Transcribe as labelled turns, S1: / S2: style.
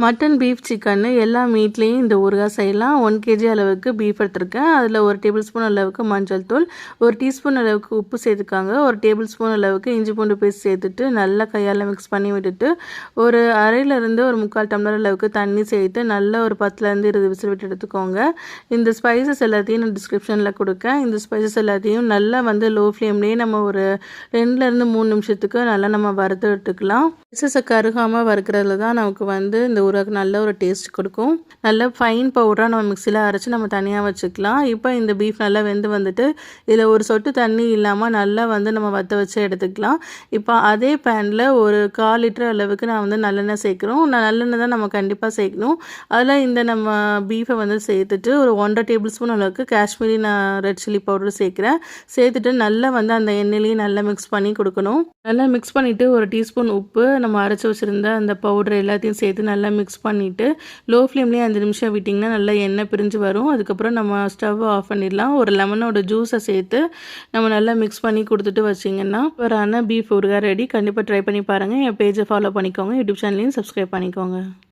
S1: Mutton, beef, சிக்கன்னு எல்லா மீட்லேயும் இந்த ஊறுகாய் செய்யலாம். 1 கேஜி அளவுக்கு பீஃப் எடுத்திருக்கேன். அதில் 1 டேபிள் ஸ்பூன் அளவுக்கு மஞ்சள் தூள், 1 டீஸ்பூன் அளவுக்கு உப்பு சேர்த்துக்காங்க. 1 டேபிள் ஸ்பூன் அளவுக்கு இஞ்சி பூண்டு பேஸ்ட் சேர்த்துட்டு நல்லா கையால் மிக்ஸ் பண்ணி விட்டுட்டு ஒரு அரையிலேருந்து ஒரு 3/4 டம்ளர் அளவுக்கு தண்ணி சேர்த்து நல்லா ஒரு 10லேருந்து 20 விசில் விட்டு எடுத்துக்கோங்க. இந்த ஸ்பைசஸ் எல்லாத்தையும் நான் டிஸ்கிரிப்ஷனில் கொடுக்கேன். இந்த ஸ்பைசஸ் எல்லாத்தையும் நல்லா லோ ஃப்ளேம்லேயே நம்ம ஒரு 2லேருந்து 3 நிமிஷத்துக்கு நல்லா நம்ம வறுத்து எடுத்துக்கலாம். ஸ்பைசஸை கருகாமல் வறுக்கிறதுல தான் நமக்கு இந்த ஊறுகாய்க்கு நல்ல ஒரு டேஸ்ட் கொடுக்கும். நல்ல ஃபைன் பவுடராக நம்ம மிக்சியில் அரைச்சி நம்ம தனியாக வச்சுக்கலாம். இப்போ இந்த பீஃப் நல்லா வெந்து வந்துட்டு இதில் ஒரு சொட்டு தண்ணி இல்லாமல் நல்லா நம்ம வற்ற வச்சு எடுத்துக்கலாம். இப்போ அதே பேனில் ஒரு 1/4 லிட்டர் அளவுக்கு நான் நல்லெண்ணெய் சேர்க்குறோம். நல்லெண்ணெய் தான் நம்ம கண்டிப்பாக சேர்க்கணும். அதில் இந்த நம்ம பீஃபை சேர்த்துட்டு ஒரு 1.5 டேபிள் ஸ்பூன் அளவுக்கு காஷ்மீரி நான் ரெட் சில்லி பவுடர் சேர்க்குறேன். சேர்த்துட்டு நல்லா அந்த எண்ணெயிலையும் நல்லா மிக்ஸ் பண்ணி கொடுக்கணும். நல்லா மிக்ஸ் பண்ணிவிட்டு ஒரு டீஸ்பூன் உப்பு, நம்ம அரைச்சி வச்சுருந்த அந்த பவுடர் எல்லாத்தையும் சேர்த்து நல்லா மிக்ஸ் பண்ணிவிட்டு லோ ஃப்ளேம்லேயே 5 நிமிஷம் விட்டிங்கன்னா நல்லா எண்ணெய் பிரிஞ்சு வரும். அதுக்கப்புறம் நம்ம ஸ்டவ் ஆஃப் பண்ணிடலாம். ஒரு லெமனோட ஜூஸை சேர்த்து நம்ம நல்லா மிக்ஸ் பண்ணி கொடுத்துட்டு வச்சிங்கன்னா சூப்பரான பீஃப் ஊறுகாய் ரெடி. கண்டிப்பாக ட்ரை பண்ணி பாருங்கள். என் பேஜை ஃபாலோ பண்ணிக்கோங்க. யூடியூப் சேனலையும் சப்ஸ்கிரைப் பண்ணிக்கோங்க.